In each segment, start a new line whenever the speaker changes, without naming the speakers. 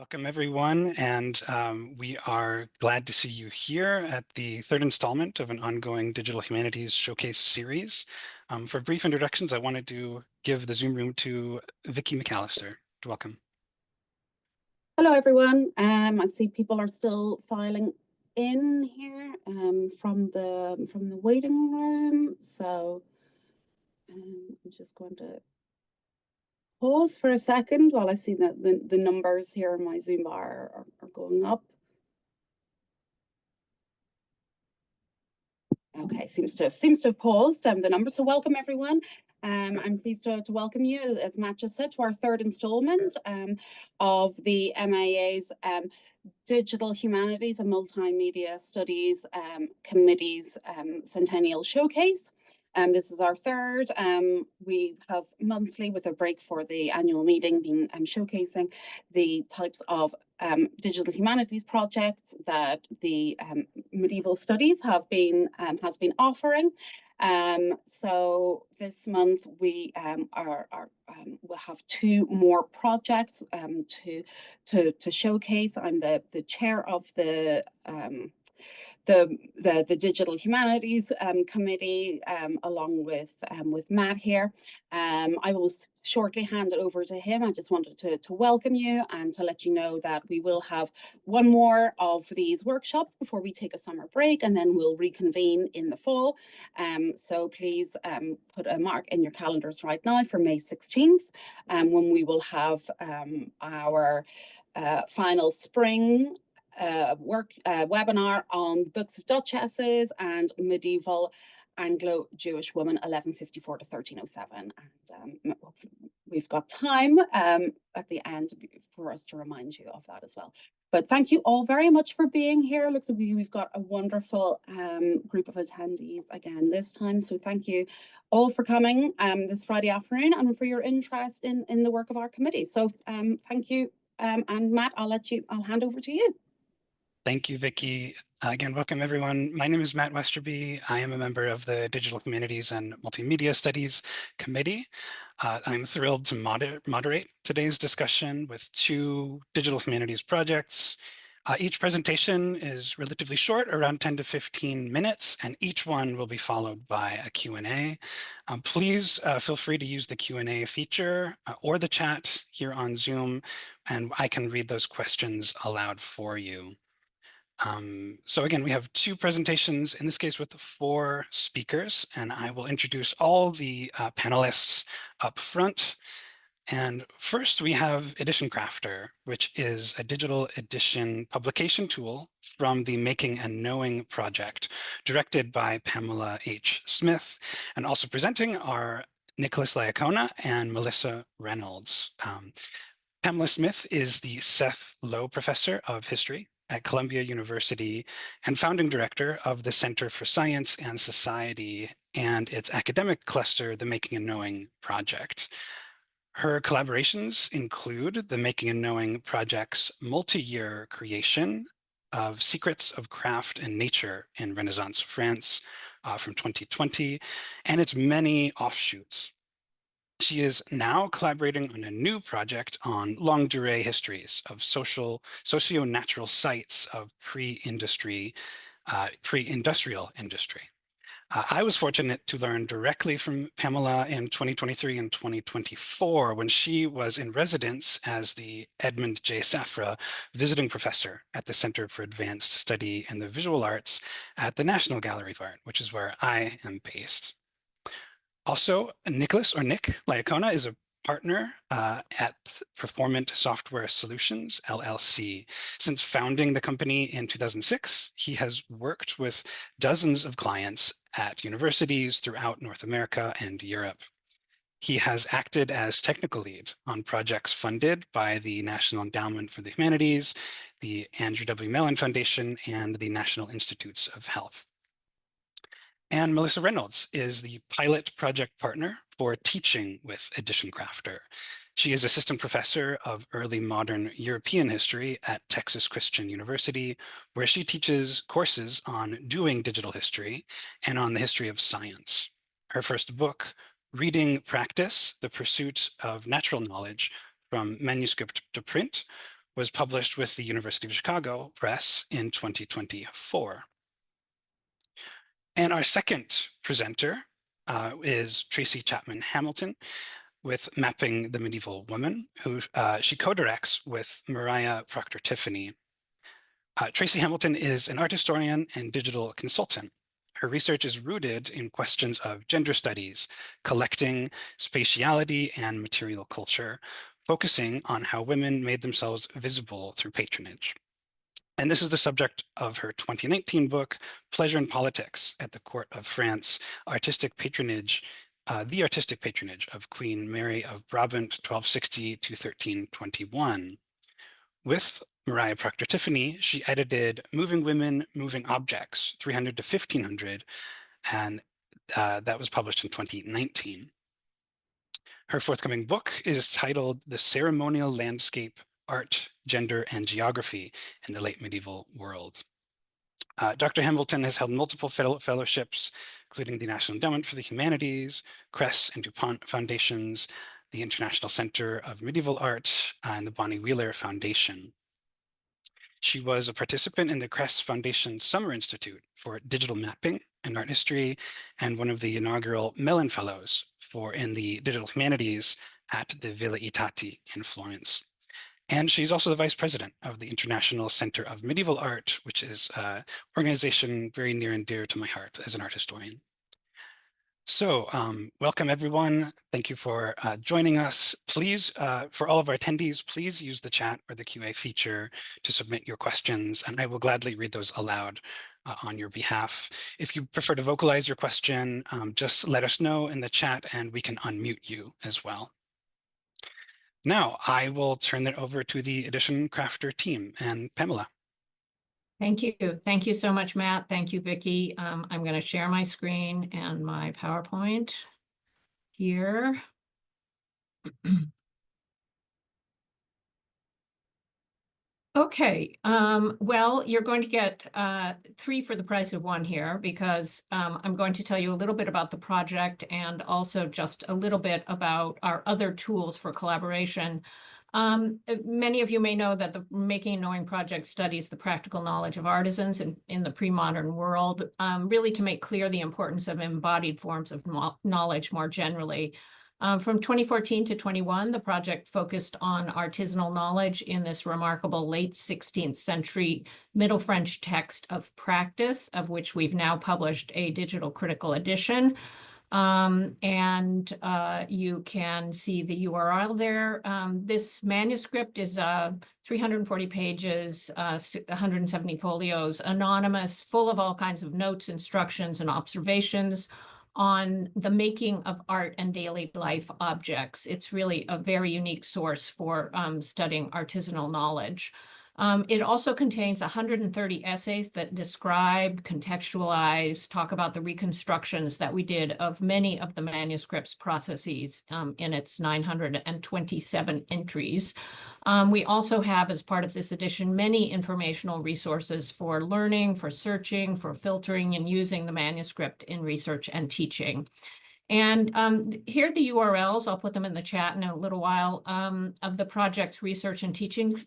Welcome, everyone, and we are glad to see you here at the third installment of an ongoing Digital Humanities Showcase series. For brief introductions, I wanted to give the Zoom room to Vicki McAllister. Welcome.
Hello, everyone. I see people are still filing in here from the waiting room. So I'm just going to pause for a second while I see that the numbers here in my Zoom bar are going up. Okay, seems to have paused the numbers. So welcome, everyone. I'm pleased to welcome you, as Matt just said, to our third installment of the MAA's Digital Humanities and Multimedia Studies Committee's Centennial Showcase. This is our third. We have monthly, with a break for the annual meeting, been showcasing the types of digital humanities projects that the medieval studies has been offering. So this month we will have two more projects to showcase. I'm the chair of the Digital Humanities Committee, along with Matt here. I will shortly hand it over to him. I just wanted to welcome you and to let you know that we will have one more of these workshops before we take a summer break, and then we'll reconvene in the fall. So please put a mark in your calendars right now for May 16th, when we will have our final spring webinar on books of duchesses and medieval Anglo-Jewish women 1154 to 1307. And we've got time at the end for us to remind you of that as well. But thank you all very much for being here. Looks like we've got a wonderful group of attendees again this time. So thank you all for coming this Friday afternoon and for your interest in the work of our committee. So thank you. And Matt, I'll hand over to you.
Thank you, Vicki. Again, welcome, everyone. My name is Matt Westerby. I am a member of the Digital Humanities and Multimedia Studies Committee. I'm thrilled to moderate today's discussion with two digital humanities projects. Each presentation is relatively short, around 10 to 15 minutes, and each one will be followed by a Q&A. Please feel free to use the Q&A feature or the chat here on Zoom, and I can read those questions aloud for you. So again, we have two presentations, in this case with 4 speakers, and I will introduce all the panelists up front. And first we have EditionCrafter, which is a digital edition publication tool from the Making and Knowing project, directed by Pamela H. Smith, and also presenting are Nicholas Laiacona and Melissa Reynolds. Pamela Smith is the Seth Lowe Professor of History at Columbia University and founding director of the Center for Science and Society and its academic cluster, the Making and Knowing Project. Her collaborations include the Making and Knowing Project's multi-year creation of Secrets of Craft and Nature in Renaissance France from 2020, and its many offshoots. She is now collaborating on a new project on longue durée histories of socio-natural sites of pre-industrial industry. I was fortunate to learn directly from Pamela in 2023 and 2024 when she was in residence as the Edmund J. Safra visiting professor at the Center for Advanced Study in the Visual Arts at the National Gallery of Art, which is where I am based. Also, Nicholas, or Nick Laiacona, is a partner at Performant Software Solutions, LLC. Since founding the company in 2006, he has worked with dozens of clients at universities throughout North America and Europe. He has acted as technical lead on projects funded by the National Endowment for the Humanities, the Andrew W. Mellon Foundation, and the National Institutes of Health. And Melissa Reynolds is the pilot project partner for teaching with EditionCrafter. She is assistant professor of early modern European history at Texas Christian University, where she teaches courses on doing digital history and on the history of science. Her first book, Reading Practice, The Pursuit of Natural Knowledge from Manuscript to Print, was published with the University of Chicago Press in 2024. And our second presenter is Tracy Chapman Hamilton with Mapping the Medieval Woman, who she co-directs with Mariah Proctor-Tiffany. Tracy Hamilton is an art historian and digital consultant. Her research is rooted in questions of gender studies, collecting, spatiality, and material culture, focusing on how women made themselves visible through patronage. And this is the subject of her 2019 book, Pleasure in Politics at the Court of France, Artistic Patronage, the Artistic Patronage of Queen Mary of Brabant, 1260 to 1321. With Mariah Proctor-Tiffany, she edited Moving Women, Moving Objects, 300 to 1500, and that was published in 2019. Her forthcoming book is titled The Ceremonial Landscape, Art, Gender, and Geography in the Late Medieval World. Dr. Hamilton has held multiple fellowships, including the National Endowment for the Humanities, Cress and DuPont Foundations, the International Center of Medieval Art, and the Bonnie Wheeler Foundation. She was a participant in the Cress Foundation Summer Institute for Digital Mapping and Art History, and one of the inaugural Mellon Fellows in the Digital Humanities at the Villa Itati in Florence. And she's also the vice president of the International Center of Medieval Art, which is an organization very near and dear to my heart as an art historian. So welcome everyone. Thank you for joining us. Please, for all of our attendees, please use the chat or the QA feature to submit your questions, and I will gladly read those aloud on your behalf. If you prefer to vocalize your question, just let us know in the chat and we can unmute you as well. Now, I will turn it over to the EditionCrafter team and Pamela.
Thank you. Thank you so much, Matt. Thank you, Vicki. I'm going to share my screen and my PowerPoint here. Okay, well, you're going to get 3 for the price of 1 here because I'm going to tell you a little bit about the project and also just a little bit about our other tools for collaboration. Many of you may know that the Making and Knowing project studies the practical knowledge of artisans in the pre-modern world, really to make clear the importance of embodied forms of knowledge more generally. From 2014 to 21, the project focused on artisanal knowledge in this remarkable late 16th century Middle French text of practice, of which we've now published a digital critical edition. You can see the URL there. This manuscript is 340 pages, 170 folios, anonymous, full of all kinds of notes, instructions, and observations on the making of art and daily life objects. It's really a very unique source for studying artisanal knowledge. It also contains 130 essays that describe, contextualize, talk about the reconstructions that we did of many of the manuscript's processes in its 927 entries. We also have, as part of this edition, many informational resources for learning, for searching, for filtering, and using the manuscript in research and teaching. And here are the URLs, I'll put them in the chat in a little while, of the project's research and teaching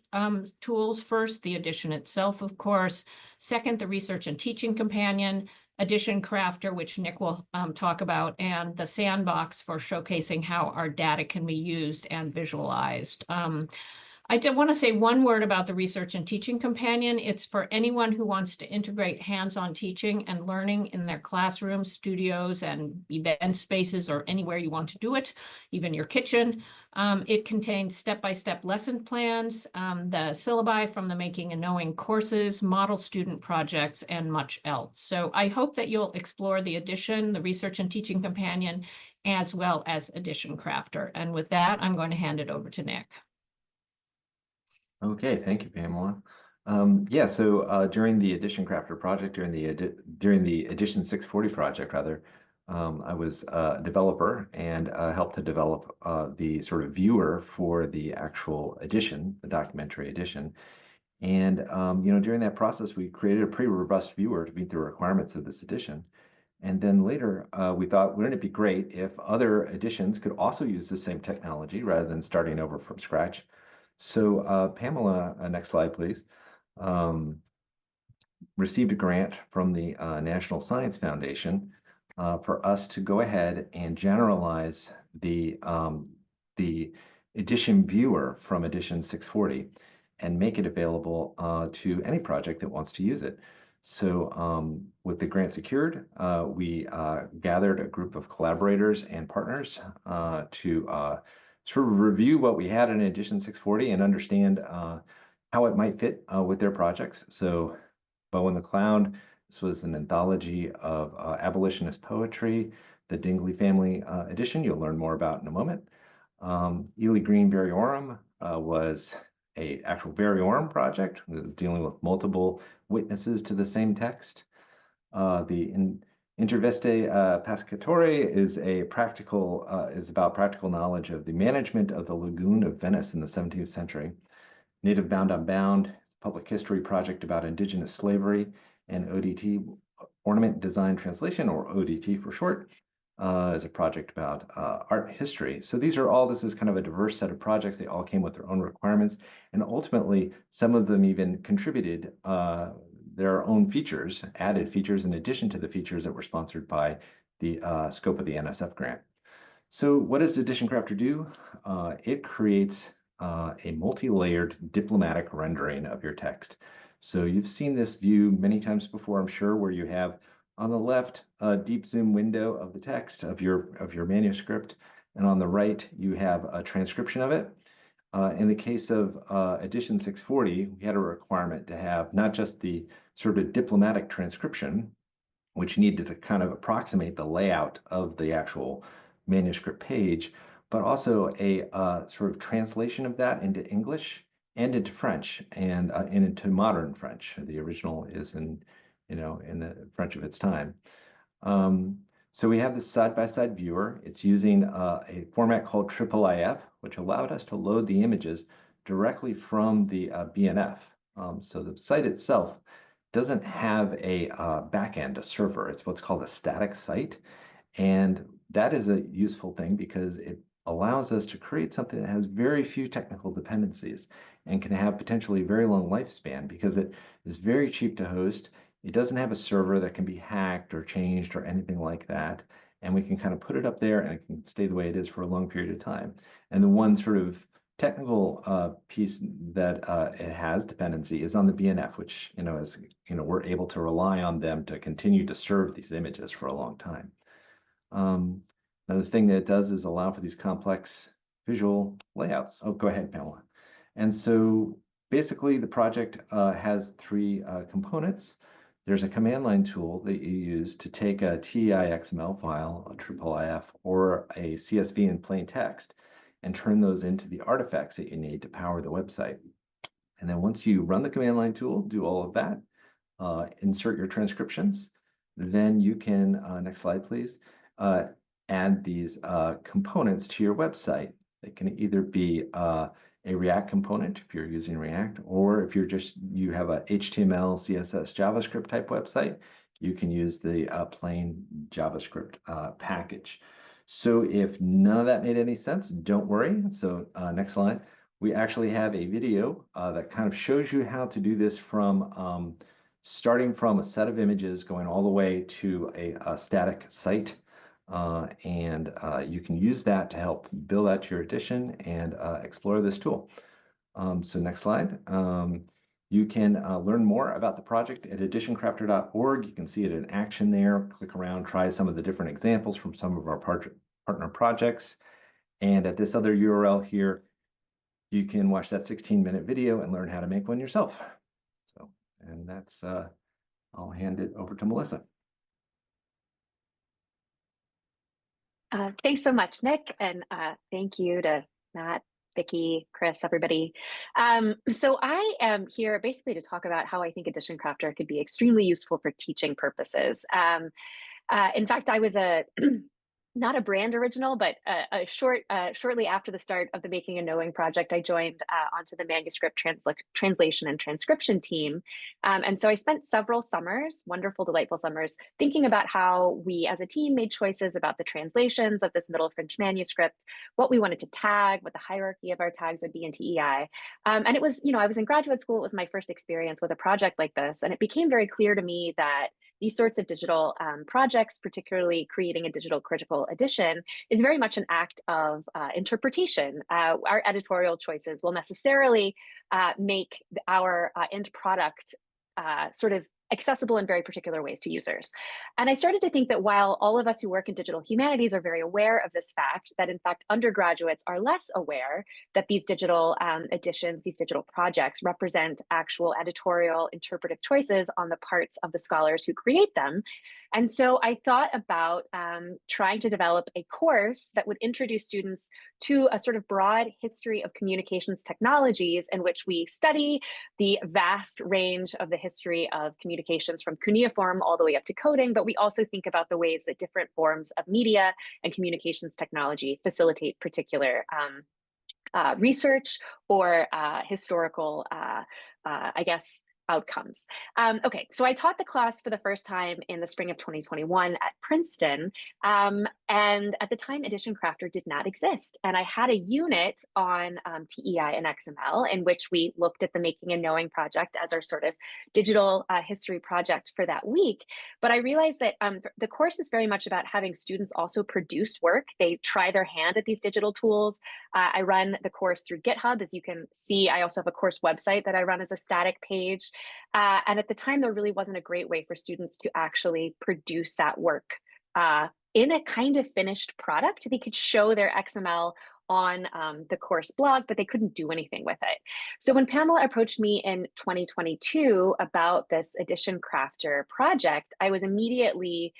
tools. First, the edition itself, of course. Second, the research and teaching companion, EditionCrafter, which Nick will talk about, and the sandbox for showcasing how our data can be used and visualized. I did want to say one word about the Research and Teaching Companion. It's for anyone who wants to integrate hands-on teaching and learning in their classrooms, studios, and event spaces, or anywhere you want to do it, even your kitchen. It contains step-by-step lesson plans, the syllabi from the Making and Knowing courses, model student projects, and much else. So I hope that you'll explore the edition, the Research and Teaching Companion, as well as EditionCrafter. And with that, I'm going to hand it over to Nick.
Okay, thank you, Pamela. So during the EditionCrafter project, during the Edition 640 project, rather, I was a developer and helped to develop the sort of viewer for the actual edition, the documentary edition. And during that process, we created a pretty robust viewer to meet the requirements of this edition. And then later, we thought, wouldn't it be great if other editions could also use the same technology rather than starting over from scratch? So Pamela, next slide, please, received a grant from the National Science Foundation for us to go ahead and generalize the edition viewer from edition 640 and make it available to any project that wants to use it. So with the grant secured, we gathered a group of collaborators and partners to sort of review what we had in edition 640 and understand how it might fit with their projects. So Bow in the Cloud, this was an anthology of abolitionist poetry, the Dingley Family edition you'll learn more about in a moment. Ely Green Variorum was a actual variorum project. It was dealing with multiple witnesses to the same text. The Interveste Pescatore is about practical knowledge of the management of the lagoon of Venice in the 17th century. Native Bound on Bound, public history project about indigenous slavery, and ODT, Ornament Design Translation, or ODT for short, is a project about art history. So this is kind of a diverse set of projects. They all came with their own requirements, and ultimately, some of them even contributed their own features, added features in addition to the features that were sponsored by the scope of the NSF grant. So what does EditionCrafter do? It creates a multi-layered diplomatic rendering of your text. So you've seen this view many times before, I'm sure, where you have on the left a deep zoom window of the text of your manuscript, and on the right you have a transcription of it. In the case of edition 640, we had a requirement to have not just the sort of diplomatic transcription, which needed to kind of approximate the layout of the actual manuscript page, but also a sort of translation of that into English and into French and into modern French. The original is in the French of its time. So we have this side-by-side viewer. It's using a format called IIIF, which allowed us to load the images directly from the BNF. So the site itself doesn't have a backend, a server. It's what's called a static site. And that is a useful thing because it allows us to create something that has very few technical dependencies and can have potentially a very long lifespan because it is very cheap to host. It doesn't have a server that can be hacked or changed or anything like that. And we can kind of put it up there and it can stay the way it is for a long period of time. And the one sort of technical piece that it has dependency is on the BNF, which we're able to rely on them to continue to serve these images for a long time. Another thing that it does is allow for these complex visual layouts. Oh, go ahead, Pamela. And so basically the project has three components. There's a command line tool that you use to take a TEI-XML file, a IIIF, or a CSV in plain text, and turn those into the artifacts that you need to power the website. And then once you run the command line tool, do all of that, insert your transcriptions, then you can, next slide, please, add these components to your website. They can either be a React component if you're using React, or if you have a HTML, CSS, JavaScript type website, you can use the plain JavaScript package. So if none of that made any sense, don't worry. So next slide. We actually have a video that kind of shows you how to do this from starting from a set of images going all the way to a static site. And you can use that to help build out your edition and explore this tool. So next slide. You can learn more about the project at editioncrafter.org. You can see it in action there. Click around, try some of the different examples from some of our partner projects. And at this other URL here, you can watch that 16-minute video and learn how to make one yourself. So, and that's, I'll hand it over to Melissa.
Thanks so much, Nick, and thank you to Matt, Vicki, Chris, everybody. So I am here basically to talk about how I think EditionCrafter could be extremely useful for teaching purposes. In fact, I was a not a brand original, but shortly after the start of the Making a Knowing project, I joined onto the manuscript translation and transcription team. And so I spent several summers, wonderful, delightful summers, thinking about how we as a team made choices about the translations of this Middle French manuscript, what we wanted to tag, what the hierarchy of our tags would be in TEI. And it was, I was in graduate school. It was my first experience with a project like this. And it became very clear to me that these sorts of digital projects, particularly creating a digital critical edition, is very much an act of interpretation. Our editorial choices will necessarily make our end product sort of accessible in very particular ways to users. And I started to think that while all of us who work in digital humanities are very aware of this fact, that in fact undergraduates are less aware that these digital editions, these digital projects represent actual editorial interpretive choices on the parts of the scholars who create them. And so I thought about trying to develop a course that would introduce students to a sort of broad history of communications technologies in which we study the vast range of the history of communications from cuneiform all the way up to coding, but we also think about the ways that different forms of media and communications technology facilitate particular research or historical, I guess, outcomes. Okay, so I taught the class for the first time in the spring of 2021 at Princeton. And at the time, EditionCrafter did not exist. And I had a unit on TEI and XML in which we looked at the Making a Knowing project as our sort of digital history project for that week. But I realized that the course is very much about having students also produce work. They try their hand at these digital tools. I run the course through GitHub. As you can see, I also have a course website that I run as a static page. And at the time, there really wasn't a great way for students to actually produce that work in a kind of finished product. They could show their XML on the course blog, but they couldn't do anything with it. So when Pamela approached me in 2022 about this EditionCrafter project, I was immediately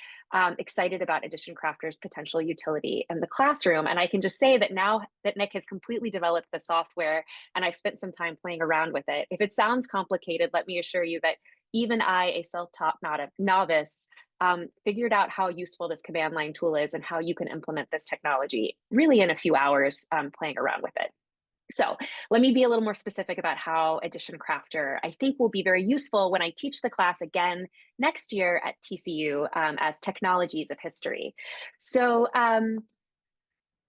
excited about EditionCrafter's potential utility in the classroom. And I can just say that now that Nick has completely developed the software and I've spent some time playing around with it, if it sounds complicated, let me assure you that even I, a self-taught novice, figured out how useful this command line tool is and how you can implement this technology really in a few hours playing around with it. So let me be a little more specific about how EditionCrafter I think will be very useful when I teach the class again next year at TCU as Technologies of History. So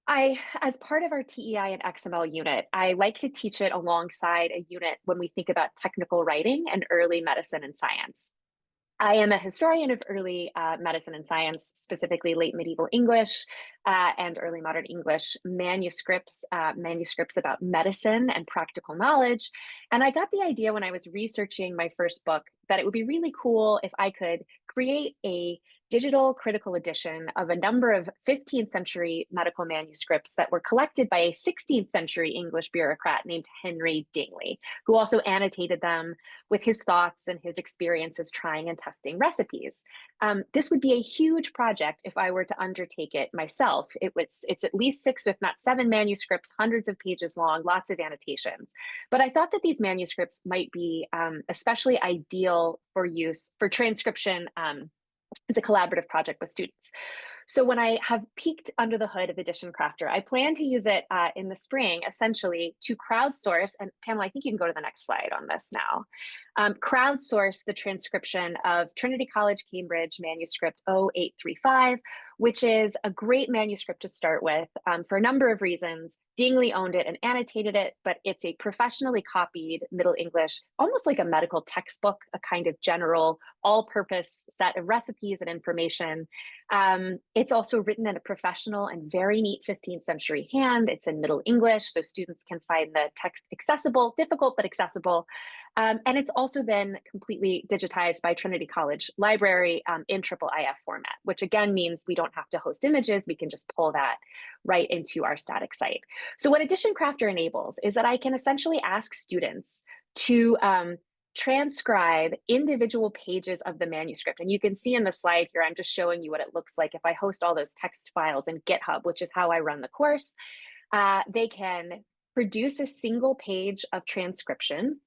as part of our TEI and XML unit, I like to teach it alongside a unit when we think about technical writing and early medicine and science. I am a historian of early medicine and science, specifically late medieval English and early modern English manuscripts, manuscripts about medicine and practical knowledge. And I got the idea when I was researching my first book that it would be really cool if I could create a digital critical edition of a number of 15th century medical manuscripts that were collected by a 16th century English bureaucrat named Henry Dingley, who also annotated them with his thoughts and his experiences trying and testing recipes. This would be a huge project if I were to undertake it myself. It's at least 6, if not 7 manuscripts, hundreds of pages long, lots of annotations. But I thought that these manuscripts might be especially ideal for use for transcription as a collaborative project with students. So when I have peeked under the hood of EditionCrafter, I plan to use it in the spring, essentially to crowdsource, and Pamela, I think you can go to the next slide on this now, crowdsource the transcription of Trinity College, Cambridge manuscript 0835, which is a great manuscript to start with for a number of reasons. Dingley owned it and annotated it, but it's a professionally copied Middle English, almost like a medical textbook, a kind of general all-purpose set of recipes and information. It's also written in a professional and very neat 15th century hand. It's in Middle English, so students can find the text accessible, difficult, but accessible. And it's also been completely digitized by Trinity College Library in IIIF format, which again means we don't have to host images. We can just pull that right into our static site. So what EditionCrafter enables is that I can essentially ask students to transcribe individual pages of the manuscript. And you can see in the slide here, I'm just showing you what it looks like if I host all those text files in GitHub, which is how I run the course. They can produce a single page of transcription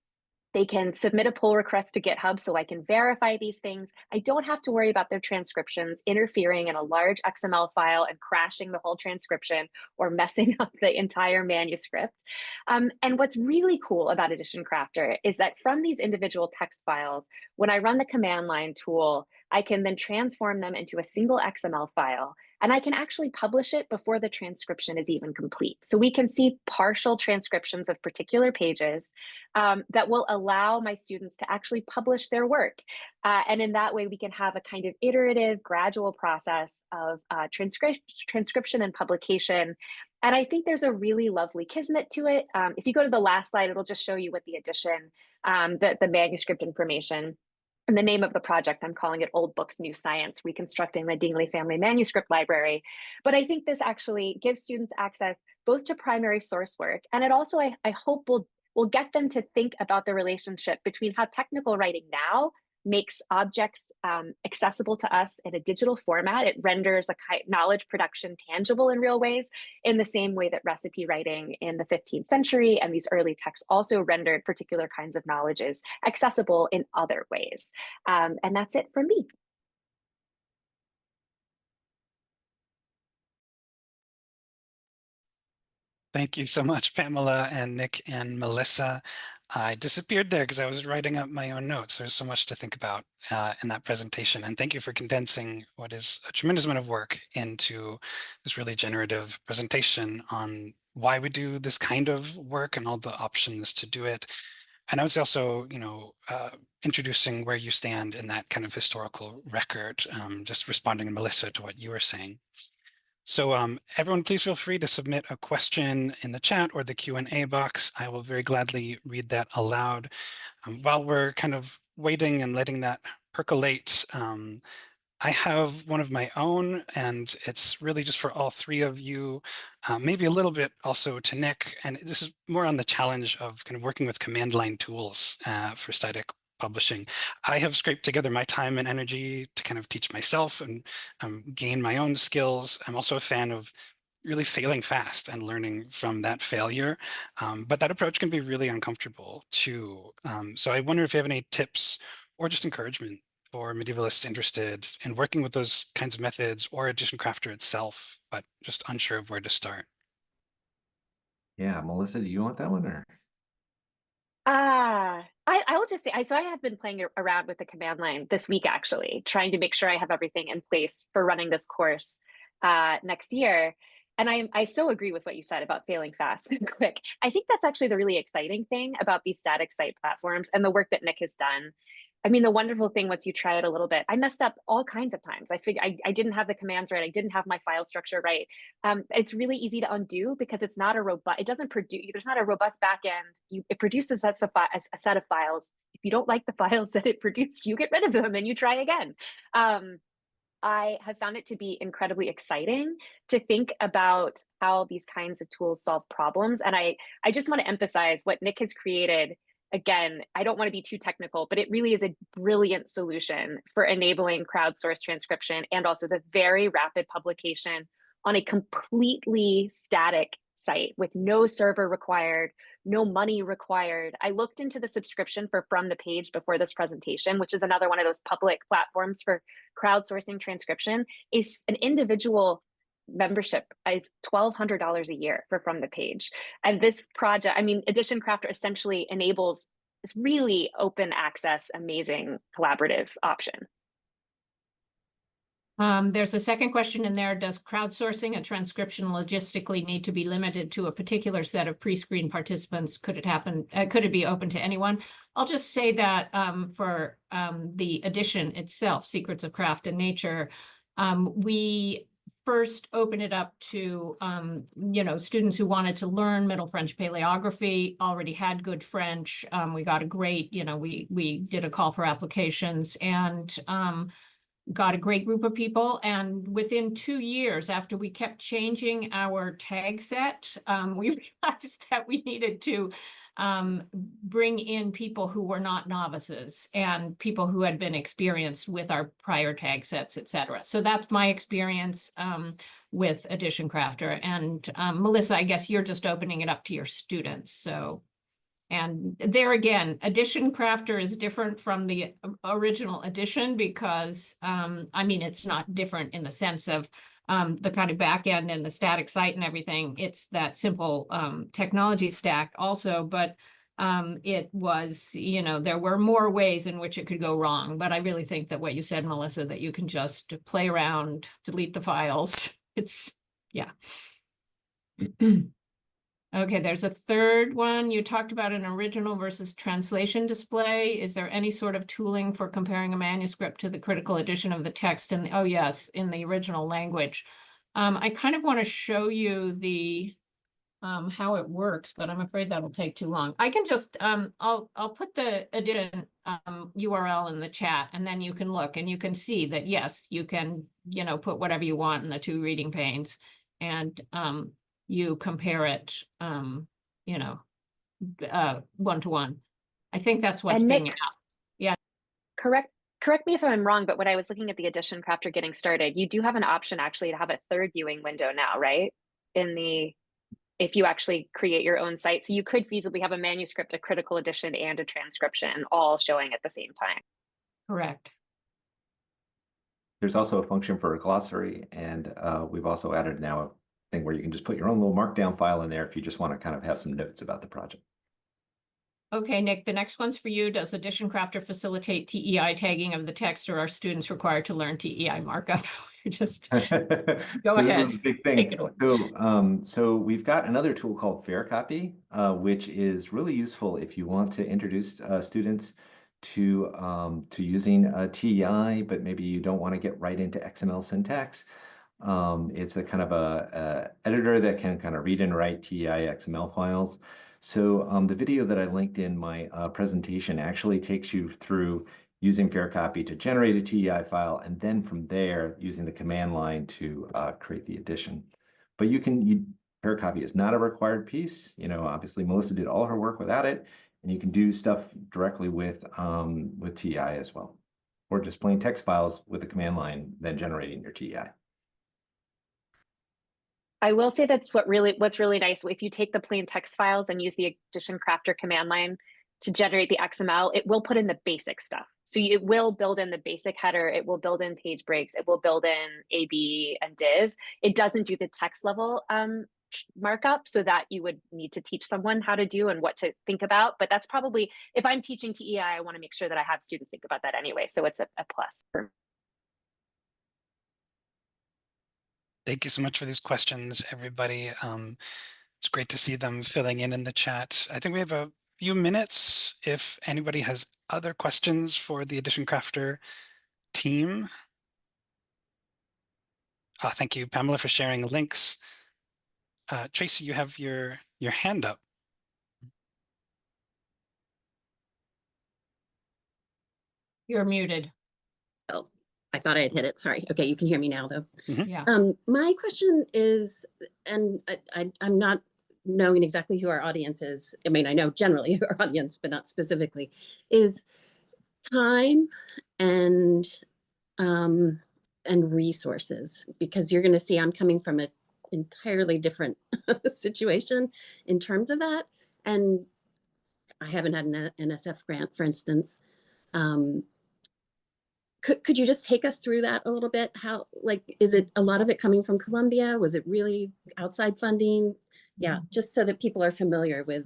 They can submit a pull request to GitHub so I can verify these things. I don't have to worry about their transcriptions interfering in a large XML file and crashing the whole transcription or messing up the entire manuscript. And what's really cool about EditionCrafter is that from these individual text files, when I run the command line tool, I can then transform them into a single XML file, and I can actually publish it before the transcription is even complete. So we can see partial transcriptions of particular pages that will allow my students to actually publish their work. And in that way, we can have a kind of iterative, gradual process of transcription and publication. And I think there's a really lovely kismet to it. If you go to the last slide, it'll just show you what the edition, the manuscript information. And the name of the project, I'm calling it Old Books, New Science, Reconstructing the Dingley Family Manuscript Library. But I think this actually gives students access both to primary source work, and it also, I hope, will get them to think about the relationship between how technical writing now makes objects accessible to us in a digital format. It renders a knowledge production tangible in real ways, in the same way that recipe writing in the 15th century and these early texts also rendered particular kinds of knowledges accessible in other ways. And that's it for me.
Thank you so much, Pamela and Nick and Melissa. I disappeared there because I was writing up my own notes. There's so much to think about in that presentation. And thank you for condensing what is a tremendous amount of work into this really generative presentation on why we do this kind of work and all the options to do it. And I was also, introducing where you stand in that kind of historical record, just responding, Melissa, to what you were saying. So everyone, please feel free to submit a question in the chat or the Q&A box. I will very gladly read that aloud. While we're kind of waiting and letting that percolate, I have one of my own, and it's really just for all three of you, maybe a little bit also to Nick. And this is more on the challenge of kind of working with command line tools for static publishing. I have scraped together my time and energy to kind of teach myself and gain my own skills. I'm also a fan of really failing fast and learning from that failure. But that approach can be really uncomfortable too. So I wonder if you have any tips or just encouragement for medievalists interested in working with those kinds of methods, or EditionCrafter itself, but just unsure of where to start.
Yeah, Melissa, do you want that one or?
I will just say, so I have been playing around with the command line this week, actually, trying to make sure I have everything in place for running this course next year. And I so agree with what you said about failing fast and quick. I think that's actually the really exciting thing about these static site platforms and the work that Nick has done. I mean, the wonderful thing, once you try it a little bit, I messed up all kinds of times. I didn't have the commands right. I didn't have my file structure right. It's really easy to undo because it's not a robust, it doesn't produce, there's not a robust backend. It produces a set of files. If you don't like the files that it produced, you get rid of them and you try again. I have found it to be incredibly exciting to think about how these kinds of tools solve problems. And I just want to emphasize what Nick has created. Again, I don't want to be too technical, but it really is a brilliant solution for enabling crowdsourced transcription and also the very rapid publication on a completely static site with no server required, no money required. I looked into the subscription for From the Page before this presentation, which is another one of those public platforms for crowdsourcing transcription. Is an individual membership is $1,200 a year for From the Page. And this project, I mean, EditionCrafter essentially enables this really open access, amazing collaborative option.
There's a second question in there. Does crowdsourcing a transcription logistically need to be limited to a particular set of pre-screened participants? Could it happen? Could it be open to anyone? I'll just say that for the edition itself, Secrets of Craft and Nature, we first open it up to students who wanted to learn Middle French paleography, already had good French. We got a great, we did a call for applications and got a great group of people. And within 2 years, after we kept changing our tag set, we realized that we needed to bring in people who were not novices and people who had been experienced with our prior tag sets, et cetera. So that's my experience with EditionCrafter. And Melissa, I guess you're just opening it up to your students. So And there again, EditionCrafter is different from the original edition because, I mean, it's not different in the sense of the kind of back end and the static site and everything. It's that simple technology stack also, but it was, you know, there were more ways in which it could go wrong. But I really think that what you said, Melissa, that you can just play around, delete the files. It's, yeah. Okay, there's a third one. You talked about an original versus translation display. Is there any sort of tooling for comparing a manuscript to the critical edition of the text? And oh yes, in the original language. I kind of want to show you the how it works, but I'm afraid that'll take too long. I can just I'll put the edition URL in the chat, and then you can look and you can see that yes, you can, you know, put whatever you want in the two reading panes, and you compare it, you know, one-to-one. I think that's what's
And
being
Nick,
asked. Yeah.
correct me if I'm wrong, but when I was looking at the EditionCrafter getting started, you do have an option actually to have a third viewing window now, right? If you actually create your own site. So you could feasibly have a manuscript, a critical edition, and a transcription all showing at the same time.
Correct.
There's also a function for a glossary, and we've also added now a thing where you can just put your own little markdown file in there if you just want to kind of have some notes about the project.
Okay, Nick, the next one's for you. Does EditionCrafter facilitate TEI tagging of the text, or are students required to learn TEI markup? Just go
so
ahead.
This is a big thing.
Take it away.
So we've got another tool called FairCopy, which is really useful if you want to introduce students to using TEI, but maybe you don't want to get right into XML syntax. It's a kind of a editor that can kind of read and write TEI XML files. So the video that I linked in my presentation actually takes you through using FairCopy to generate a TEI file, and then from there using the command line to create the edition. But FairCopy is not a required piece. You know, obviously Melissa did all her work without it, and you can do stuff directly with TEI as well, or just plain text files with the command line, then generating your TEI.
I will say that's what's really nice. If you take the plain text files and use the EditionCrafter command line to generate the XML, it will put in the basic stuff. So it will build in the basic header, it will build in page breaks, it will build in AB and div. It doesn't do the text level markup, so that you would need to teach someone how to do and what to think about. But that's probably, if I'm teaching TEI, I want to make sure that I have students think about that anyway. So it's a plus for me.
Thank you so much for these questions, everybody. It's great to see them filling in the chat. I think we have a few minutes if anybody has other questions for the EditionCrafter team. Thank you, Pamela, for sharing links. Tracy, you have your hand up.
You're muted.
Oh, I thought I had hit it. Sorry. Okay, you can hear me now, though.
Mm-hmm.
Yeah.
My question is, and I'm not knowing exactly who our audience is. I mean, I know generally who our audience, but not specifically, is time and resources, because you're going to see I'm coming from an entirely different situation in terms of that, and I haven't had an NSF grant, for instance. Could you just take us through that a little bit? How, like, is it a lot of it coming from Columbia? Was it really outside funding? Yeah, just so that people are familiar with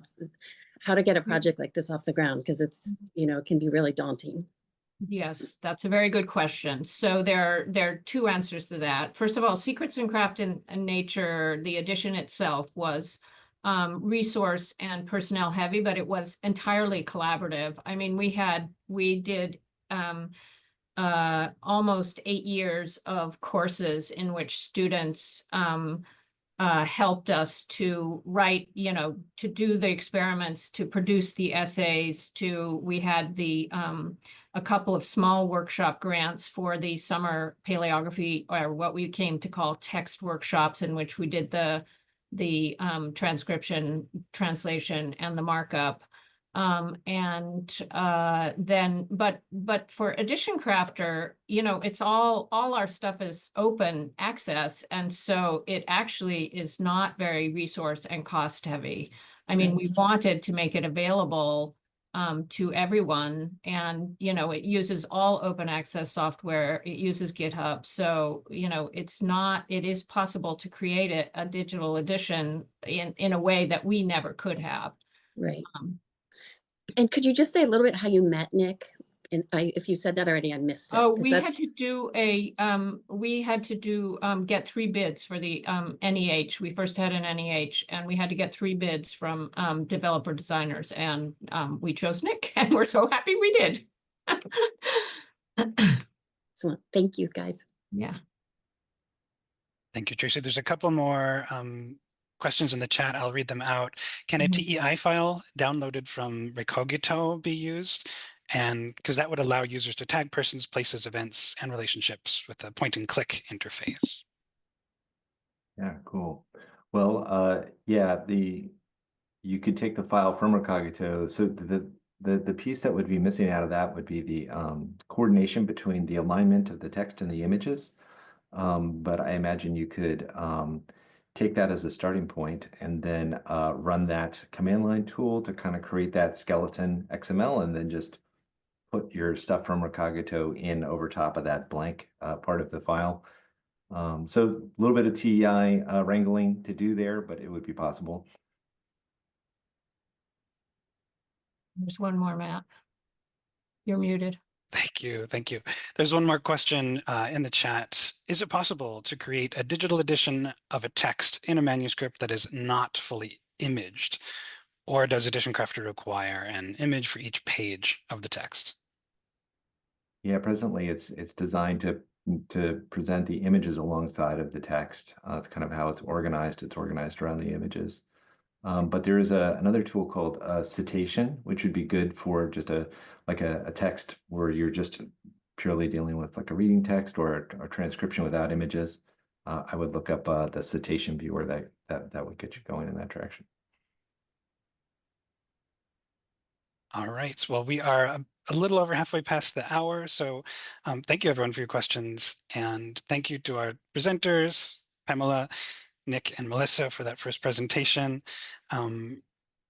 how to get a project like this off the ground, because it's, you know, it can be really daunting.
Yes, that's a very good question. So there are two answers to that. First of all, Secrets in Craft and Nature, the edition itself was resource and personnel heavy, but it was entirely collaborative. I mean, we did almost 8 years of courses in which students helped us to write, you know, to do the experiments, to produce the essays, we had a couple of small workshop grants for the summer paleography, or what we came to call text workshops, in which we did the transcription, translation, and the markup. Then, but for EditionCrafter, you know, it's all our stuff is open access. And so it actually is not very resource and cost heavy. I mean, we
Right.
wanted to make it available to everyone, and it uses all open access software. It uses GitHub, so it is possible to create a digital edition in a way that we never could have.
Right.
Um,
And could you just say a little bit how you met Nick? And if you said that already, I missed it.
Oh,
'cause
we had
that's
to get 3 bids for the NEH. We first had an NEH, and we had to get 3 bids from developer designers, and we chose Nick, and we're so happy we did.
excellent. Thank you, guys.
Yeah.
Thank you, Tracy. There's a couple more questions in the chat. I'll read them out. Can a
Mhm.
TEI file downloaded from Recogito be used? And because that would allow users to tag persons, places, events, and relationships with a point and click interface.
Yeah, cool. Well, yeah, you could take the file from Recogito. So the piece that would be missing out of that would be the coordination between the alignment of the text and the images. But I imagine you could take that as a starting point and then run that command line tool to kind of create that skeleton XML, and then just put your stuff from Recogito in over top of that blank part of the file. So a little bit of TEI wrangling to do there, but it would be possible.
There's one more, Matt. You're muted.
Thank you. Thank you. There's one more question in the chat. Is it possible to create a digital edition of a text in a manuscript that is not fully imaged? Or does EditionCrafter require an image for each page of the text?
Yeah, presently it's designed to present the images alongside of the text. It's kind of how it's organized. It's organized around the images. But there is another tool called citation, which would be good for just a text where you're just purely dealing with like a reading text or a transcription without images. I would look up the citation viewer that would get you going in that direction.
All right. Well, we are a little over halfway past the hour. So thank you, everyone, for your questions. And thank you to our presenters, Pamela, Nick, and Melissa, for that first presentation.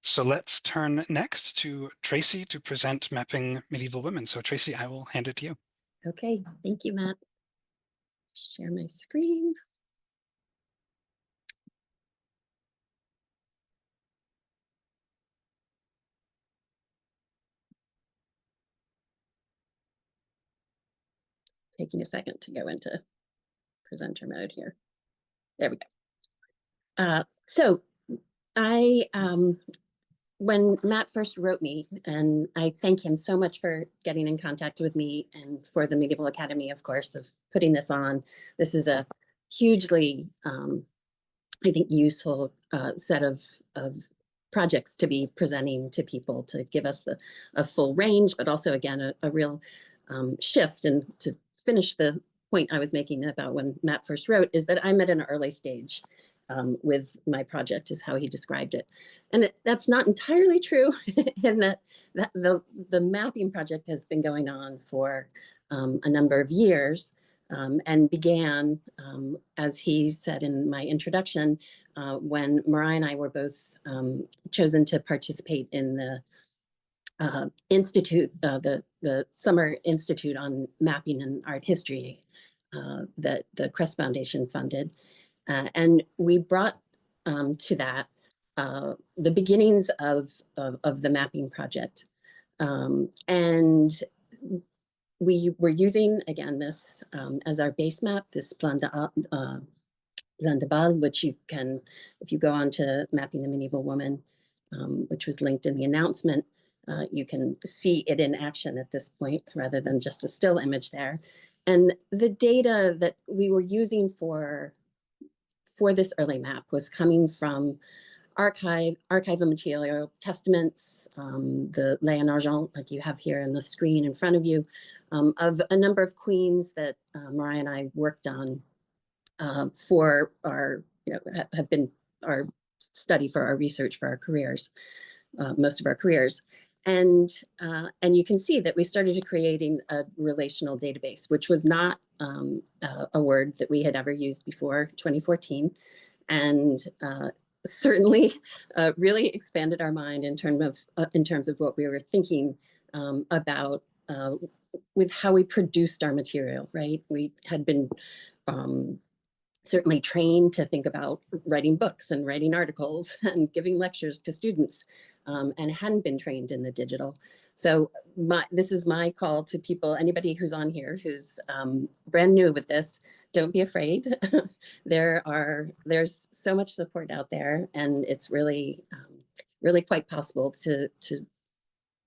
So let's turn next to Tracy to present Mapping Medieval Women. So Tracy, I will hand it to you.
Okay, thank you, Matt. Share my screen. Taking a second to go into presenter mode here. There we go. So I, when Matt first wrote me, and I thank him so much for getting in contact with me and for the Medieval Academy, of course, of putting this on. This is a hugely, I think, useful set of projects to be presenting to people, to give us a full range, but also, again, a real shift. And to finish the point I was making about when Matt first wrote, is that I'm at an early stage with my project, is how he described it. And that's not entirely true, in that the mapping project has been going on for a number of years, and began, as he said in my introduction, when Mariah and I were both chosen to participate in the institute, the Summer Institute on Mapping and Art History that the Crest Foundation funded. And we brought to that the beginnings of the mapping project. And we were using, again, this as our base map, this plan de base, which you can, if you go on to Mapping the Medieval Woman, which was linked in the announcement, you can see it in action at this point, rather than just a still image there. And the data that we were using for this early map was coming from archival material, testaments, the lay en argent, like you have here on the screen in front of you, of a number of queens that Mariah and I worked on for our, have been our study, for our research, for our careers, most of our careers. And you can see that we started creating a relational database, which was not a word that we had ever used before 2014. And certainly really expanded our mind in terms of what we were thinking about with how we produced our material, right? We had been certainly trained to think about writing books and writing articles and giving lectures to students, and hadn't been trained in the digital. So this is my call to people, anybody who's on here who's brand new with this, don't be afraid. There's so much support out there, and it's really, really quite possible to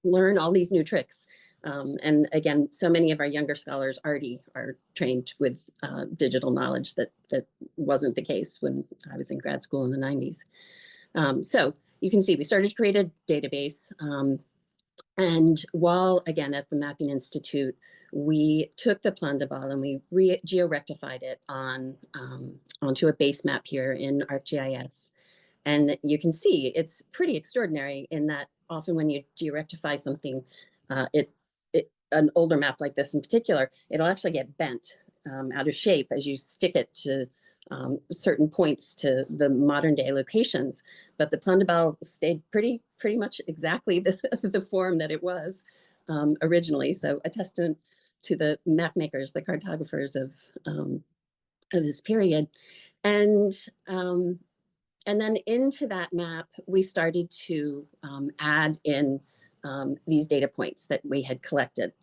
learn all these new tricks. And again, so many of our younger scholars already are trained with digital knowledge that wasn't the case when I was in grad school in the 90s. So you can see we started to create a database. And while, again, at the Mapping Institute, we took the plan de balle and we geo-rectified it onto a base map here in ArcGIS. And you can see it's pretty extraordinary in that often when you geo-rectify something, an older map like this in particular, it'll actually get bent out of shape as you stick it to certain points to the modern day locations. But the plan de balle stayed pretty much exactly the form that it was originally. So a testament to the map makers, the cartographers of this period. And then into that map, we started to add in these data points that we had collected.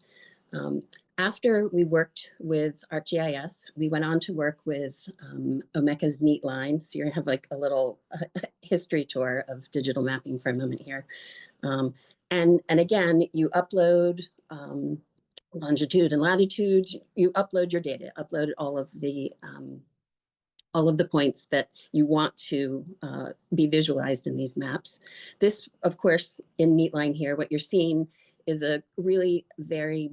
After we worked with ArcGIS, we went on to work with Omeka's Neatline. So you're gonna have like a little history tour of digital mapping for a moment here. And again, you upload longitude and latitude, you upload your data, upload all of the points that you want to be visualized in these maps. This, of course, in Neatline here, what you're seeing is a really very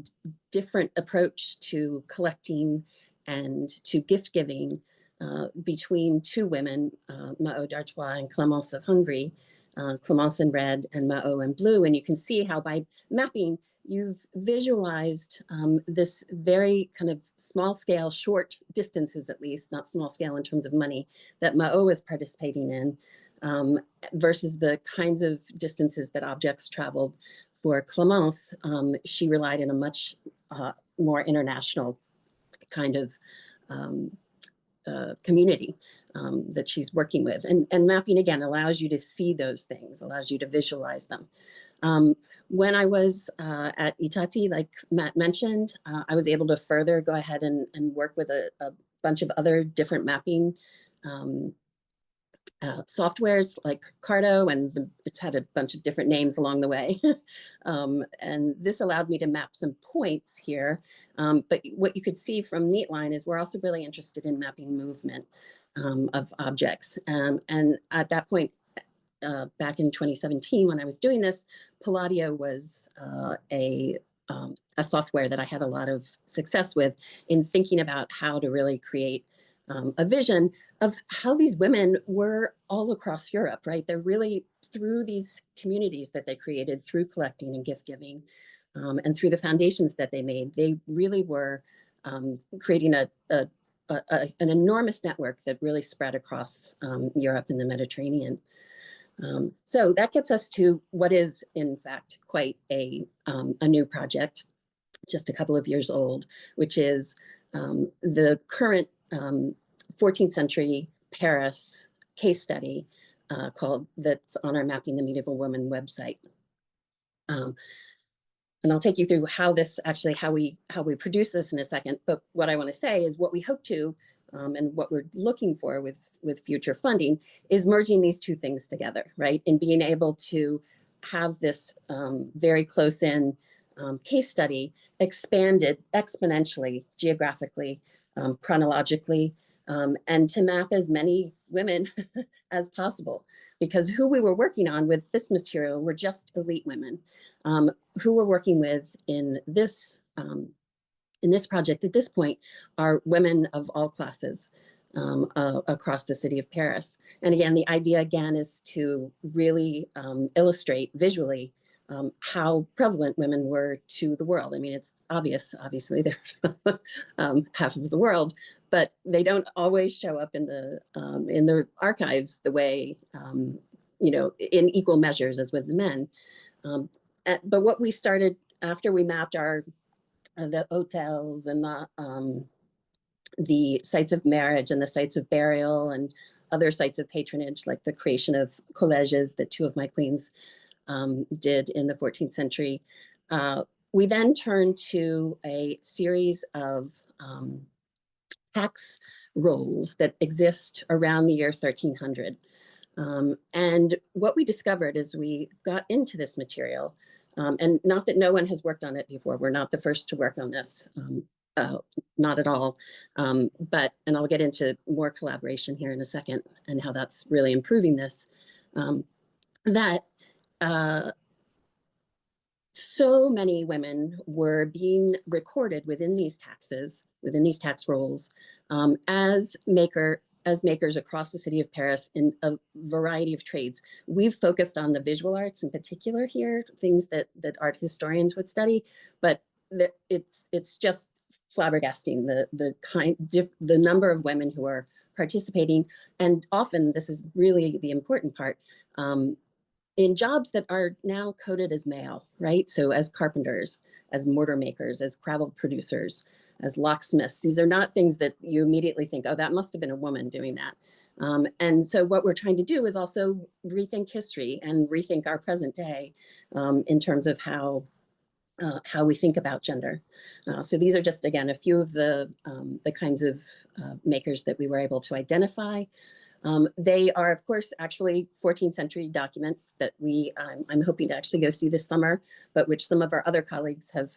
different approach to collecting and to gift giving between two women, Mao d'Artois and Clémence of Hungary, Clémence in red and Mao in blue. And you can see how by mapping, you've visualized this very kind of small scale, short distances at least, not small scale in terms of money, that Mao is participating in versus the kinds of distances that objects traveled. For Clémence, she relied on a much more international kind of community that she's working with. And mapping, again, allows you to see those things, allows you to visualize them. When I was at Itati, like Matt mentioned, I was able to further go ahead and work with a bunch of other different mapping softwares like Carto, and it's had a bunch of different names along the way. And this allowed me to map some points here. But what you could see from Neatline is we're also really interested in mapping movement of objects. And at that point, back in 2017, when I was doing this, Palladio was a software that I had a lot of success with in thinking about how to really create a vision of how these women were all across Europe, right? They're really through these communities that they created through collecting and gift giving and through the foundations that they made, they really were creating an enormous network that really spread across Europe and the Mediterranean. So that gets us to what is, in fact, quite a new project, just a couple of years old, which is the current 14th century Paris case study that's on our Mapping the Medieval Woman website. And I'll take you through how we produce this in a second. But what I want to say is what we hope to and what we're looking for with future funding is merging these two things together, right? And being able to have this very close in case study expanded exponentially, geographically, chronologically, and to map as many women as possible. Because who we were working on with this material were just elite women. Who we're working with in this project at this point are women of all classes across the city of Paris. And again, the idea again is to really illustrate visually how prevalent women were to the world. I mean, it's obviously they're half of the world, but they don't always show up in the archives the way, you know, in equal measures as with the men. But what we started after we mapped the hotels and the sites of marriage and the sites of burial and other sites of patronage, like the creation of colleges that two of my queens did in the 14th century. We then turned to a series of tax rolls that exist around the year 1300. And what we discovered as we got into this material, and not that no one has worked on it before, we're not the first to work on this, not at all, and I'll get into more collaboration here in a second and how that's really improving this, that so many women were being recorded within these taxes, within these tax rolls, as makers across the city of Paris in a variety of trades. We've focused on the visual arts in particular here, things that art historians would study, but it's just flabbergasting the number of women who are participating, and often this is really the important part. In jobs that are now coded as male, right? So as carpenters, as mortar makers, as gravel producers, as locksmiths. These are not things that you immediately think, oh, that must have been a woman doing that. And so what we're trying to do is also rethink history and rethink our present day in terms of how we think about gender. So these are just, again, a few of the kinds of makers that we were able to identify. They are, of course, actually 14th century documents that I'm hoping to actually go see this summer, but which some of our other colleagues have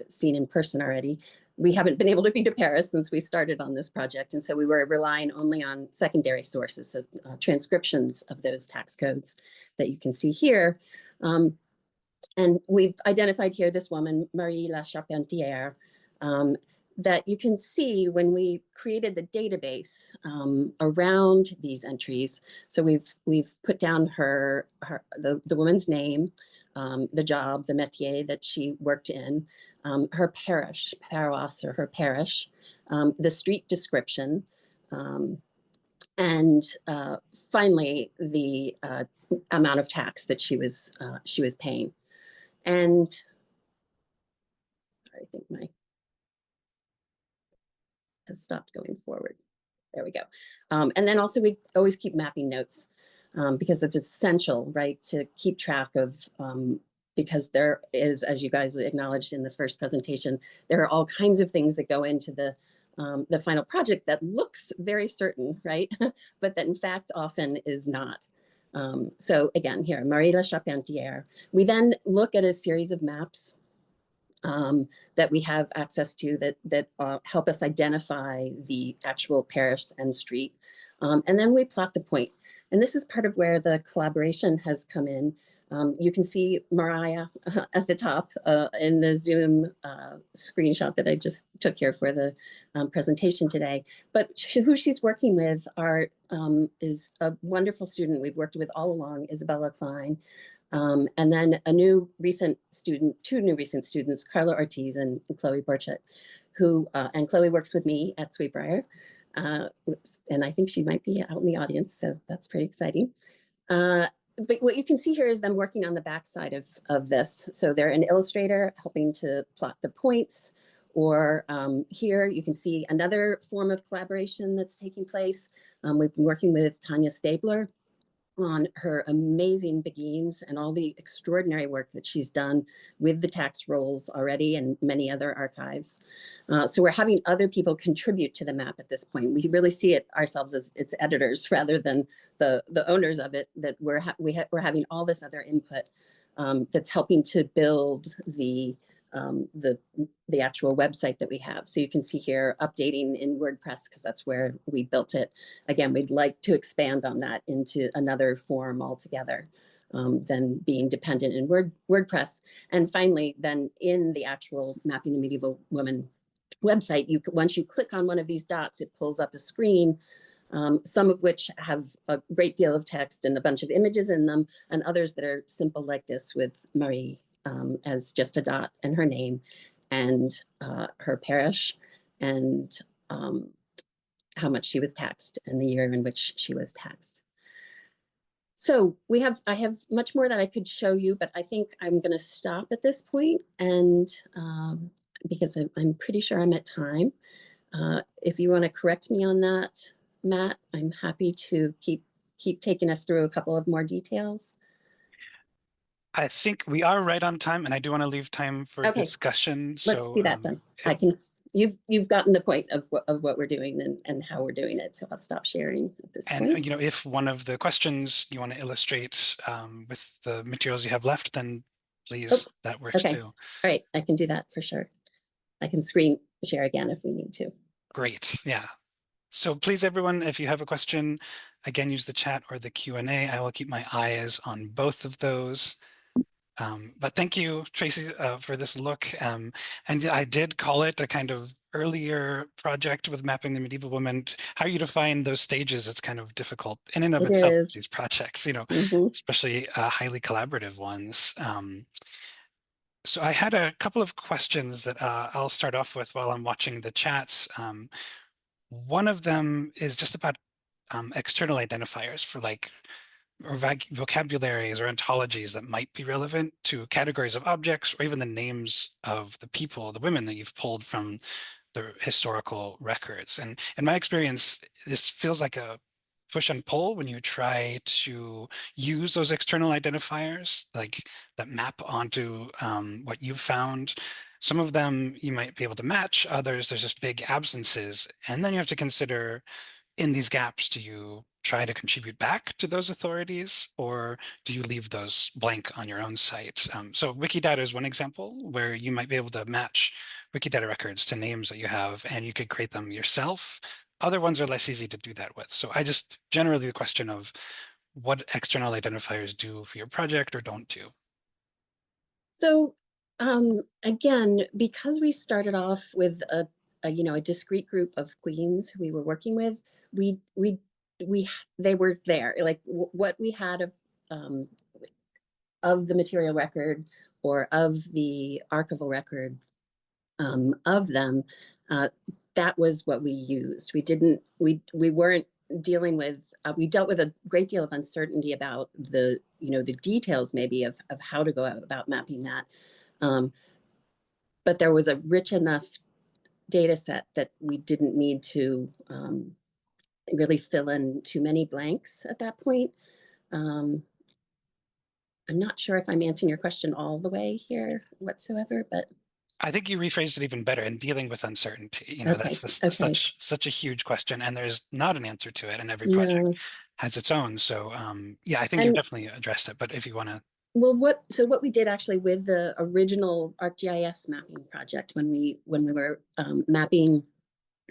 seen in person already. We haven't been able to be to Paris since we started on this project, and so we were relying only on secondary sources, so transcriptions of those tax codes that you can see here. And we've identified here this woman, Mariah La Charpentière, that you can see when we created the database around these entries. So we've put down the woman's name, the job, the métier that she worked in, her parish, paroisse, or her parish, the street description, and finally the amount of tax that she was paying. And sorry, I think my has stopped going forward. There we go. And then also we always keep mapping notes because it's essential, right, to keep track of, because there is, as you guys acknowledged in the first presentation, there are all kinds of things that go into the final project that looks very certain, right, but that in fact often is not. So again, here, Mariah La Charpentière. We then look at a series of maps that we have access to that help us identify the actual parish and street. And then we plot the point. And this is part of where the collaboration has come in. You can see Mariah at the top in the Zoom screenshot that I just took here for the presentation today. But who she's working with is a wonderful student we've worked with all along, Isabella Klein. And then two new recent students, Carla Ortiz and Chloe Borchet, and Chloe works with me at Sweetbriar. And I think she might be out in the audience, so that's pretty exciting. But what you can see here is them working on the backside of this. So they're an illustrator helping to plot the points, or here you can see another form of collaboration that's taking place. We've been working with Tanya Stabler on her amazing beguines and all the extraordinary work that she's done with the tax rolls already and many other archives. So we're having other people contribute to the map at this point. We really see it ourselves as its editors rather than the owners of it, that we're having all this other input that's helping to build the actual website that we have. So you can see here updating in WordPress, because that's where we built it. Again, we'd like to expand on that into another form altogether than being dependent in WordPress. And finally, then in the actual Mapping the Medieval Woman website, once you click on one of these dots, it pulls up a screen, some of which have a great deal of text and a bunch of images in them, and others that are simple like this with Marie as just a dot and her name and her parish and how much she was taxed and the year in which she was taxed. So I have much more that I could show you, but I think I'm going to stop at this point, and because I'm pretty sure I'm at time. If you want to correct me on that, Matt, I'm happy to keep taking us through a couple of more details.
I think we are right on time, and I do want to leave time for
Okay,
discussion.
let's
So
do that then. I can. You've gotten the point of what we're doing and how we're doing it. So I'll stop sharing at this point.
you know, if one of the questions you want to illustrate with the materials you have left, then please, that works
Okay.
too.
All right, I can do that for sure. I can screen share again if we need to.
Great. Yeah. So please, everyone, if you have a question, again, use the chat or the Q&A. I will keep my eyes on both of those. But thank you, Tracy, for this look. And I did call it a kind of earlier project with mapping the medieval woman. How you define those stages, it's kind of difficult in and of
It
itself,
is.
these projects, you know,
Mhm.
especially highly collaborative ones. So I had a couple of questions that I'll start off with while I'm watching the chats. One of them is just about external identifiers for like or vocabularies or ontologies that might be relevant to categories of objects or even the names of the people, the women that you've pulled from the historical records. And in my experience, this feels like a push and pull when you try to use those external identifiers like that map onto what you've found. Some of them you might be able to match, others there's just big absences. And then you have to consider in these gaps, do you try to contribute back to those authorities or do you leave those blank on your own site? So Wikidata is one example where you might be able to match Wikidata records to names that you have and you could create them yourself. Other ones are less easy to do that with. So I just generally the question of what external identifiers do for your project or don't do.
So again, because we started off with a discrete group of queens who we were working with, they were there. Like what we had of the material record or of the archival record of them, that was what we used. We weren't dealing with, we dealt with a great deal of uncertainty about the details maybe of how to go about mapping that. But there was a rich enough data set that we didn't need to really fill in too many blanks at that point. I'm not sure if I'm answering your question all the way here whatsoever, but
I think you rephrased it even better in dealing with uncertainty. You know,
okay,
that's just
okay.
such a huge question, and there's not an answer to it, and every project
No.
has its own. So yeah, I think you've definitely addressed it. But if you want to,
well, what we did actually with the original ArcGIS mapping project when we were mapping,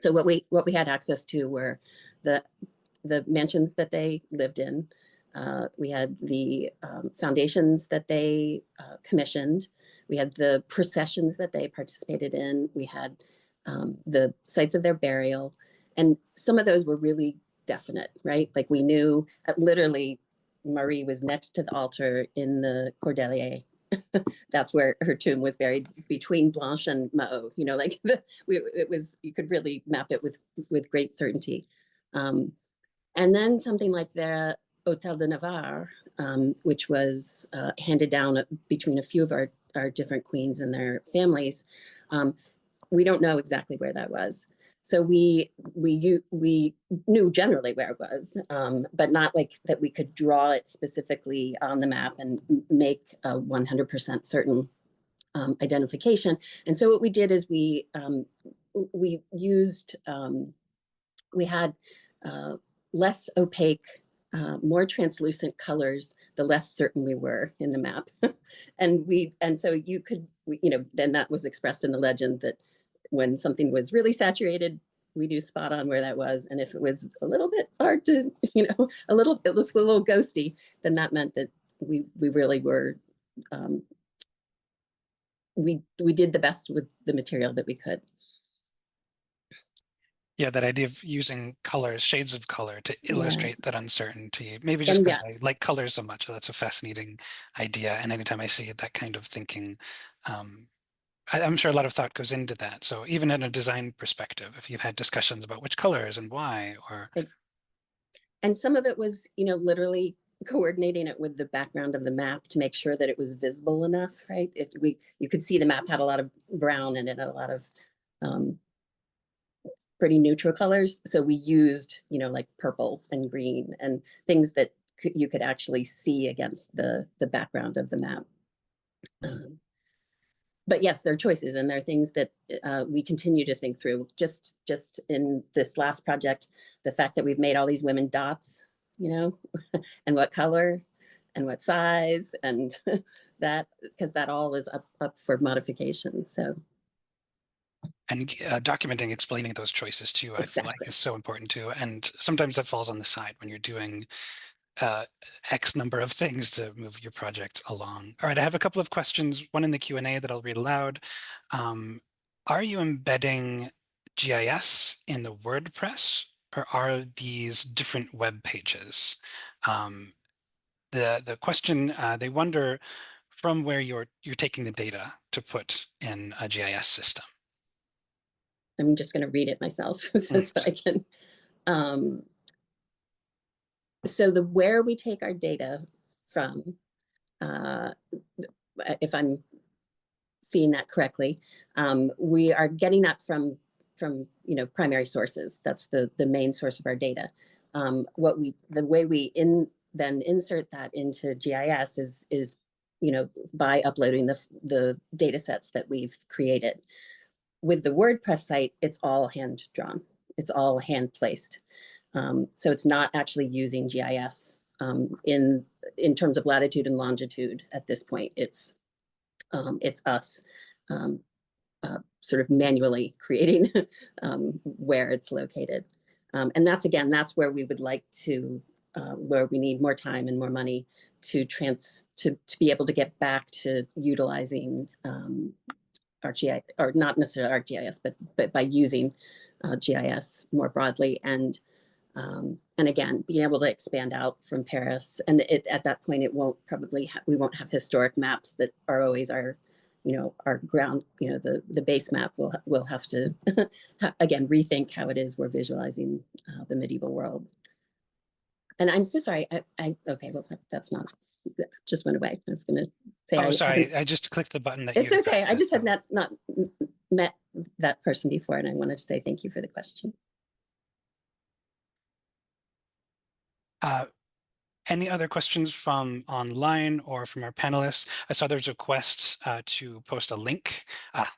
so what we had access to were the mansions that they lived in. We had the foundations that they commissioned. We had the processions that they participated in. We had the sites of their burial. And some of those were really definite, right? Like we knew literally Marie was next to the altar in the Cordelier. That's where her tomb was buried, between Blanche and Mao. You know, like it was, you could really map it with great certainty. And then something like the Hotel de Navarre, which was handed down between a few of our different queens and their families. We don't know exactly where that was. So we knew generally where it was, but not like that we could draw it specifically on the map and make a 100% certain identification. And so what we did is we used, we had less opaque, more translucent colors, the less certain we were in the map. and so you could, then that was expressed in the legend that when something was really saturated, we knew spot on where that was. And if it was a little bit hard to, it was a little ghosty, then that meant that we really were, we did the best with the material that we could.
yeah, that idea of using colors, shades of color to illustrate that uncertainty, maybe just because I like colors so much. That's a fascinating idea. And anytime I see that kind of thinking, I'm sure a lot of thought goes into that. So even in a design perspective, if you've had discussions about which colors and why, or
And some of it was, you know, literally coordinating it with the background of the map to make sure that it was visible enough, right? You could see the map had a lot of brown in it, a lot of pretty neutral colors. So we used, you know, like purple and green and things that you could actually see against the background of the map. But yes, there are choices, and there are things that we continue to think through. Just in this last project, the fact that we've made all these women dots, you know, and what color and what size, and that, because that all is up for modification. So
and documenting, explaining those choices too, I feel like
exactly.
is so important too. And sometimes that falls on the side when you're doing X number of things to move your project along. All right, I have a couple of questions, one in the Q&A that I'll read aloud. Are you embedding GIS in the WordPress, or are these different web pages? The question, they wonder from where you're taking the data to put in a GIS system.
I'm just going to read it myself so I can. So where we take our data from, if I'm seeing that correctly, we are getting that from you know, primary sources. That's the main source of our data. The way we then insert that into GIS is you know, by uploading the data sets that we've created. With the WordPress site, it's all hand drawn. It's all hand placed. So it's not actually using GIS in terms of latitude and longitude at this point. It's us sort of manually creating where it's located. And that's where we would like to, where we need more time and more money to be able to get back to utilizing ArcGIS, or not necessarily ArcGIS, but by using GIS more broadly, and again, being able to expand out from Paris. And at that point, it won't probably we won't have historic maps that are always our, you know, our ground, you know, the base map. We'll have to again rethink how it is we're visualizing the medieval world. And I'm so sorry. Okay, well that's not. That just went away. I was going to say.
Oh, sorry. I just clicked the button that
it's
you
okay. I just
so.
had not met that person before, and I wanted to say thank you for the question.
Any other questions from online or from our panelists? I saw there's a request to post a link.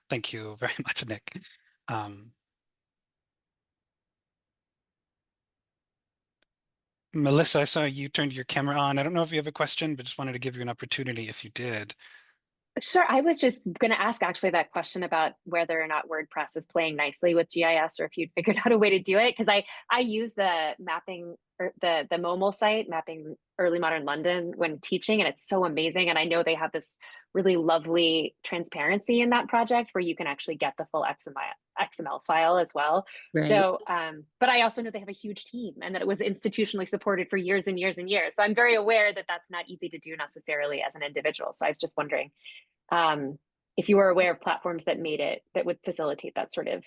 Thank you very much, Nick. Melissa, I saw you turned your camera on. I don't know if you have a question, but just wanted to give you an opportunity if you did.
Sure. I was just going to ask actually that question about whether or not WordPress is playing nicely with GIS, or if you'd figured out a way to do it. Because I use the mapping, or the MOML site, Mapping Early Modern London, when teaching, and it's so amazing. And I know they have this really lovely transparency in that project where you can actually get the full XML file as well.
Right.
So, but I also know they have a huge team, and that it was institutionally supported for years and years and years. So I'm very aware that that's not easy to do necessarily as an individual. So I was just wondering if you were aware of platforms that would facilitate that sort of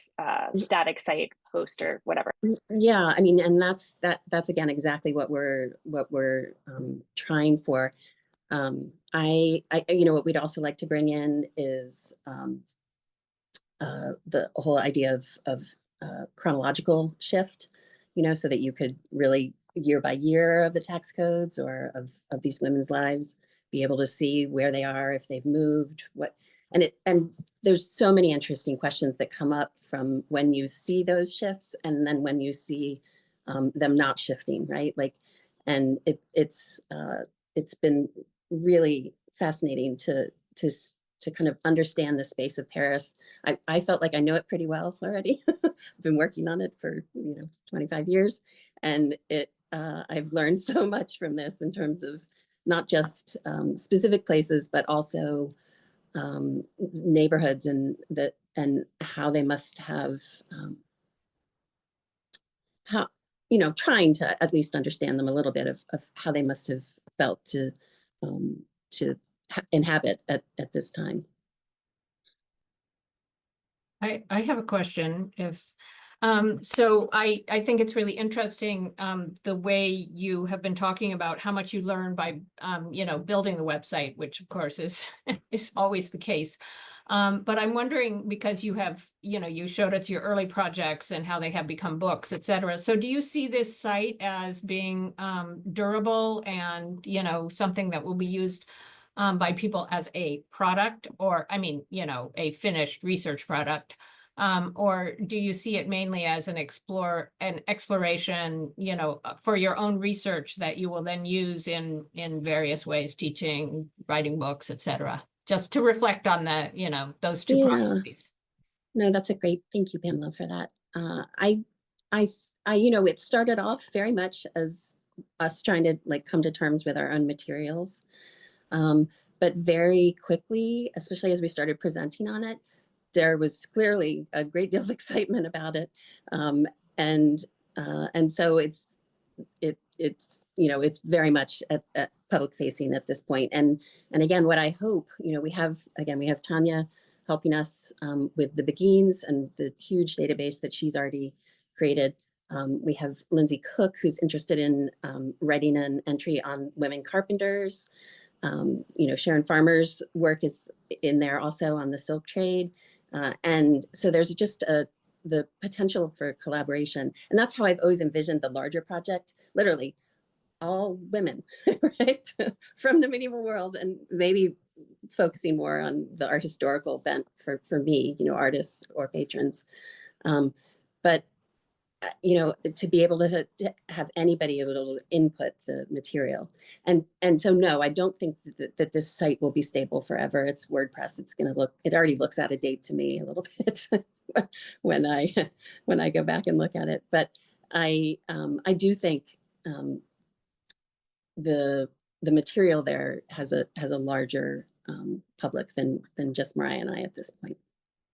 static site host or whatever.
Yeah, I mean, and that's again exactly what we're trying for. I you know, what we'd also like to bring in is the whole idea of chronological shift, you know, so that you could really year by year of the tax codes or of these women's lives be able to see where they are, if they've moved, what, and there's so many interesting questions that come up from when you see those shifts and then when you see them not shifting, right? Like, and it's been really fascinating to kind of understand the space of Paris. I felt like I know it pretty well already. I've been working on it for 25 years, and I've learned so much from this in terms of not just specific places, but also neighborhoods and how they must have trying to at least understand them a little bit of how they must have felt to inhabit at this time.
I have a question if, so I think it's really interesting, the way you have been talking about how much you learn by, building the website, which of course is, is always the case. But I'm wondering, because you have, you showed us your early projects and how they have become books, et cetera. So do you see this site as being, durable and, something that will be used by people as a product, or I mean, a finished research product, or do you see it mainly as an exploration, for your own research that you will then use in various ways, teaching, writing books, etc. Just to reflect on the, those two processes.
No, that's a great, thank you, Pamela, for that. It started off very much as us trying to come to terms with our own materials. But very quickly, especially as we started presenting on it, there was clearly a great deal of excitement about it. And so it's very much at public facing at this point. And again, what I hope, we have Tanya helping us with the Beguines and the huge database that she's already created. We have Lindsay Cook, who's interested in writing an entry on women carpenters. Sharon Farmer's work is in there also on the silk trade. And so there's just the potential for collaboration. And that's how I've always envisioned the larger project, literally all women, right? From the medieval world, and maybe focusing more on the art historical bent for me, artists or patrons. But to be able to have anybody able to input the material. And so, no, I don't think that this site will be stable forever. It's WordPress. It already looks out of date to me a little bit when I go back and look at it. But I do think the material there has a larger public than just Mariah and I at this point.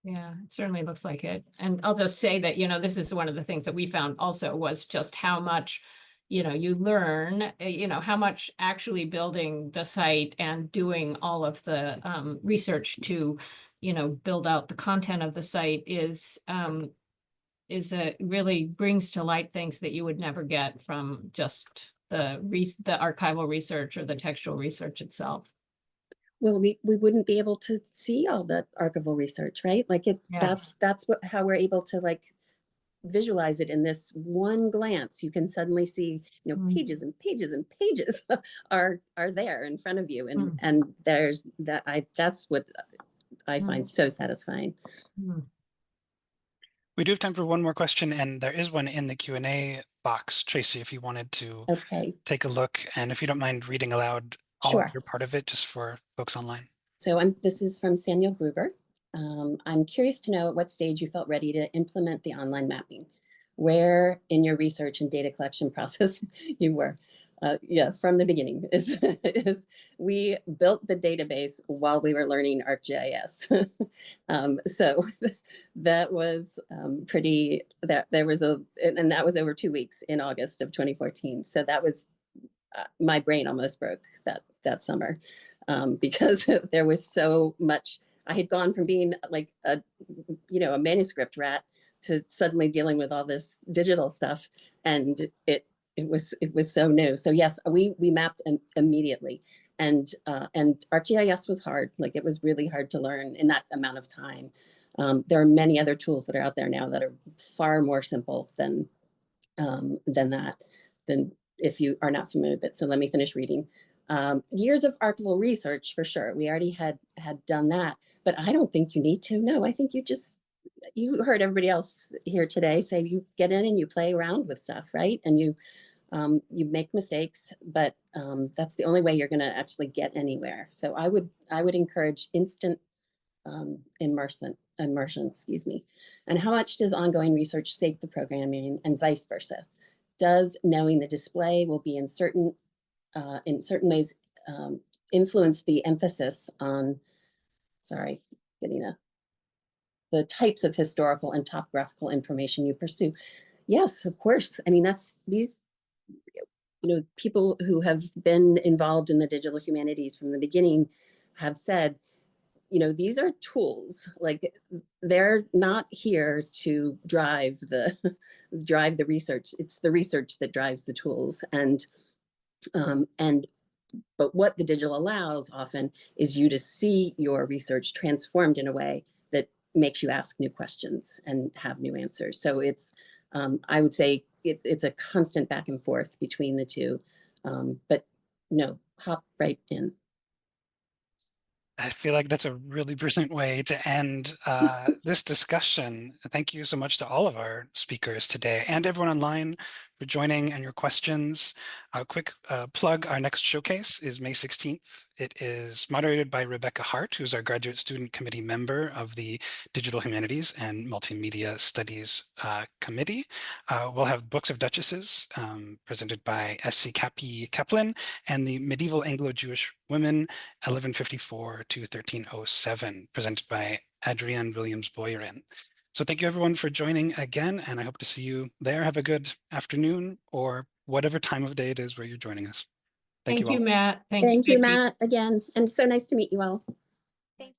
Yeah, it certainly looks like it. And I'll just say that, this is one of the things that we found also was just how much, you learn, how much actually building the site and doing all of the research to, build out the content of the site is really brings to light things that you would never get from just the archival research or the textual research itself.
Well, we wouldn't be able to see all that archival research, right? That's how we're able to visualize it in this one glance. You can suddenly see, pages and pages and pages are there in front of you, and there's that's what I find so satisfying.
We do have time for one more question, and there is one in the Q&A box, Tracy, if you wanted to take a look, and if you don't mind reading aloud all of your part of it, just for folks online.
So this is from Samuel Gruber. I'm curious to know at what stage you felt ready to implement the online mapping, where in your research and data collection process you were. From the beginning we built the database while we were learning ArcGIS. So that was there was and that was over 2 weeks in August of 2014. So that was my brain almost broke that summer because there was so much. I had gone from being a manuscript rat to suddenly dealing with all this digital stuff, and it was so new. So yes, we mapped immediately, and ArcGIS was hard. It was really hard to learn in that amount of time. There are many other tools that are out there now that are far more simple than if you are not familiar with it. So let me finish reading. Years of archival research, for sure. We already had done that, but I don't think you need to. No, I think you heard everybody else here today say you get in and you play around with stuff, right? And you make mistakes, but that's the only way you're going to actually get anywhere. So I would encourage instant immersion, excuse me. And how much does ongoing research save the programming and vice versa? Does knowing the display will be in certain ways influence the emphasis on, the types of historical and topographical information you pursue? Yes, of course. I mean, that's these, people who have been involved in the digital humanities from the beginning have said, you know, these are tools. Like, they're not here to drive the drive the research. It's the research that drives the tools. And but what the digital allows often is you to see your research transformed in a way that makes you ask new questions and have new answers. So it's, I would say it's a constant back and forth between the two. But no, hop right in.
I feel like that's a really brilliant way to end this discussion. Thank you so much to all of our speakers today and everyone online for joining and your questions. A quick plug, our next showcase is May 16th. It is moderated by Rebecca Hart, who's our graduate student committee member of the Digital Humanities and Multimedia Studies Committee. We'll have Books of Duchesses presented by S.C. Kaplan and the Medieval Anglo-Jewish Women 1154 to 1307 presented by Adrienne Williams-Boyrin. So thank you everyone for joining again, and I hope to see you there. Have a good afternoon or whatever time of day it is where you're joining us. Thank you all.
Matt. Thanks,
Thank you,
Vicki.
Matt, again. And so nice to meet you all.